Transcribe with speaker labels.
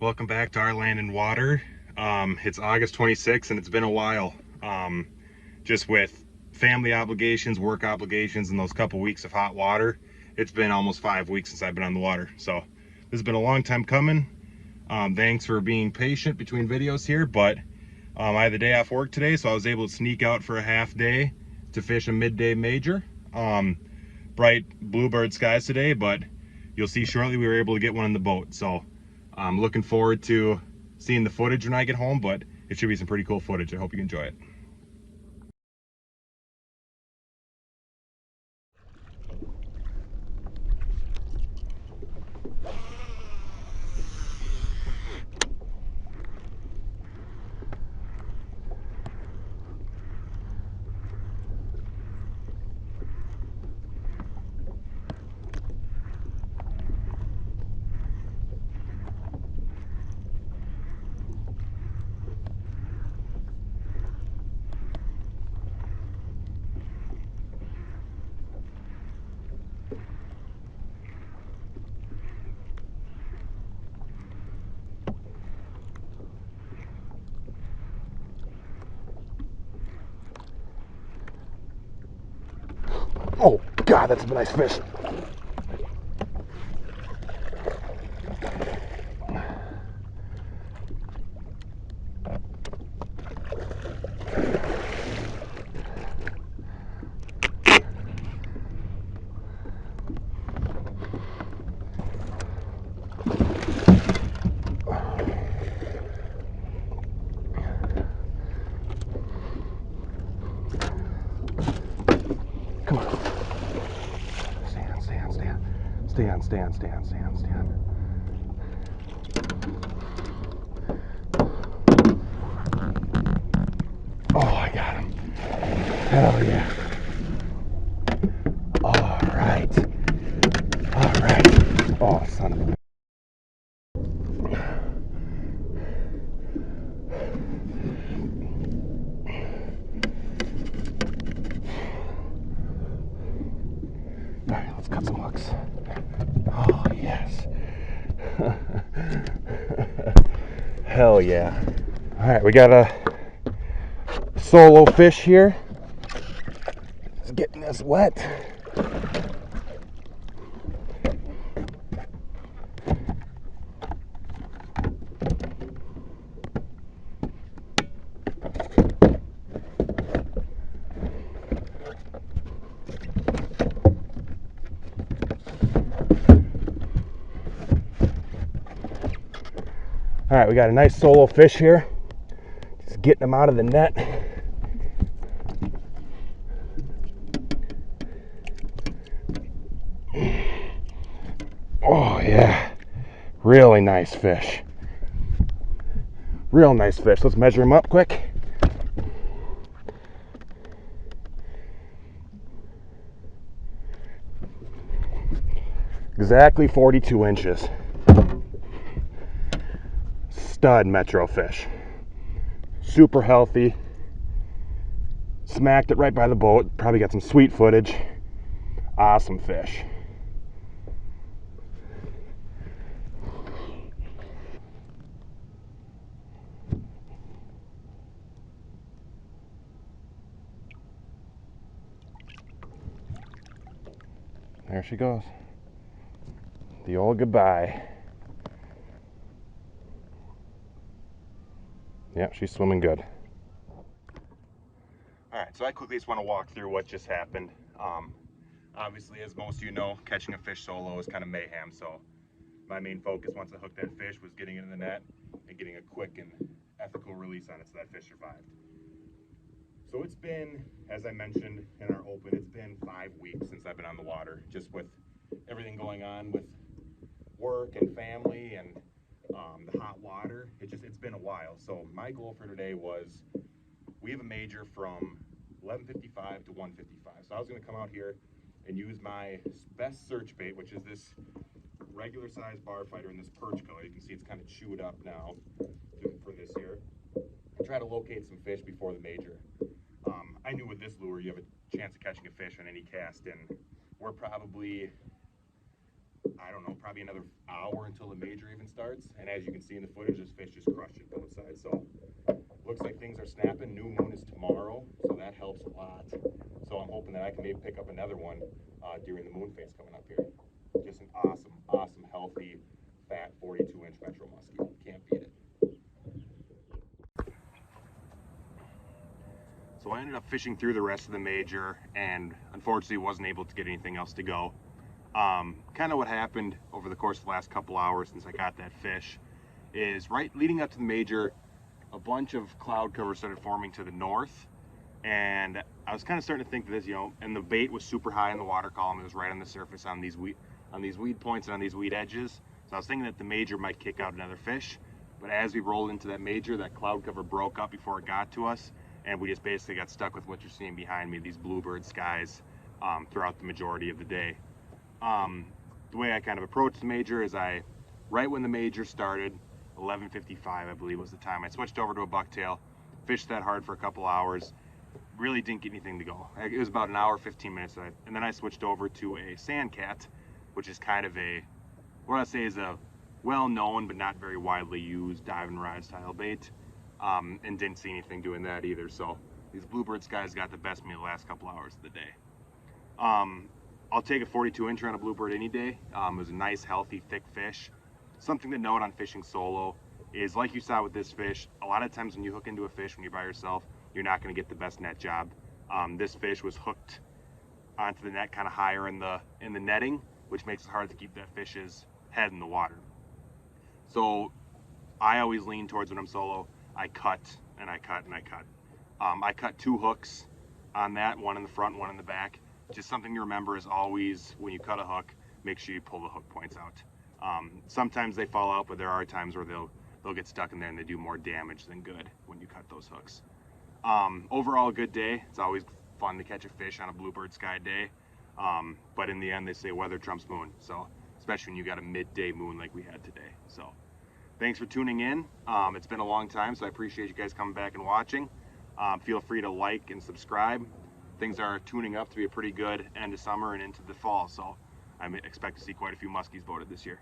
Speaker 1: Welcome back to Our Land and Water. It's August 26th and it's been a while. Just with family obligations, work obligations, and those couple weeks of hot water, it's been almost 5 weeks since I've been on the water. So this has been a long time coming. Thanks for being patient between videos here, but I had the day off work today, so I was able to sneak out for a half day to fish a midday major. Bright Bluebird skies today, but you'll see shortly we were able to get one in the boat. So I'm looking forward to seeing the footage when I get home, but it should be some pretty cool footage. I hope you enjoy it. Oh God, that's a nice fish. Come on. Stay on. Oh, I got him. Hell yeah. All right. Oh, son of a... All right, let's cut some hooks. Oh, yes. Hell yeah. All right, we got a solo fish here. It's getting us wet. All right, we got a nice solo fish here. Just getting them out of the net. Oh yeah, really nice fish. Real nice fish. Let's measure him up quick. Exactly 42 inches. Stud metro fish. Super healthy. Smacked it right by the boat. Probably got some sweet footage. Awesome fish. There she goes. The old goodbye. Yeah, she's swimming good. All right, so I quickly just want to walk through what just happened. Obviously, as most of you know, catching a fish solo is kind of mayhem. So my main focus once I hooked that fish was getting it in the net and getting a quick and ethical release on it so that fish survived. So it's been, as I mentioned in our open, it's been 5 weeks since I've been on the water, just with everything going on with work and family and the hot water. It's been a while. So my goal for today was, we have a major from 11:55 to 1:55. So I was going to come out here and use my best search bait, which is this regular size bar fighter in this perch color. You can see it's kind of chewed up now for this here. And try to locate some fish before the major. I knew with this lure you have a chance of catching a fish on any cast, and we're probably probably another hour until the major even starts. And as you can see in the footage, this fish just crushed it both sides. So looks like things are snapping. New moon is tomorrow, so that helps a lot. So I'm hoping that I can maybe pick up another one during the moon phase coming up here. Just an awesome, awesome, healthy, fat 42-inch Metro Musky. Can't beat it. So I ended up fishing through the rest of the major and unfortunately wasn't able to get anything else to go. Kind of what happened over the course of the last couple hours since I got that fish is right leading up to the major, a bunch of cloud cover started forming to the north, and I was kind of starting to think that this, and the bait was super high in the water column. It was right on the surface on these weed points and on these weed edges. So I was thinking that the major might kick out another fish, but as we rolled into that major, that cloud cover broke up before it got to us, and we just basically got stuck with what you're seeing behind me, these bluebird skies, throughout the majority of the day. The way I kind of approached the major is right when the major started, 11:55 I believe was the time, I switched over to a bucktail, fished that hard for a couple hours, really didn't get anything to go. It was about an hour, 15 minutes, and then I switched over to a sandcat, which is kind of what I say is a well-known but not very widely used dive and ride style bait. And didn't see anything doing that either. So these bluebird skies got the best of me the last couple hours of the day. I'll take a 42-incher on a bluebird any day. It was a nice, healthy, thick fish. Something to note on fishing solo is, like you saw with this fish, a lot of times when you hook into a fish when you're by yourself, you're not going to get the best net job. This fish was hooked onto the net kind of higher in the netting, which makes it hard to keep that fish's head in the water. So I always lean towards when I'm solo, I cut and I cut and I cut. I cut 2 hooks on that, one in the front, one in the back. Just something to remember is always, when you cut a hook, make sure you pull the hook points out. Sometimes they fall out, but there are times where they'll get stuck in there and they do more damage than good when you cut those hooks. Overall, a good day. It's always fun to catch a fish on a bluebird sky day. But in the end, they say weather trumps moon. So especially when you got a midday moon like we had today. So thanks for tuning in. It's been a long time, so I appreciate you guys coming back and watching. Feel free to like and subscribe. Things are tuning up to be a pretty good end of summer and into the fall, so I expect to see quite a few muskies boated this year.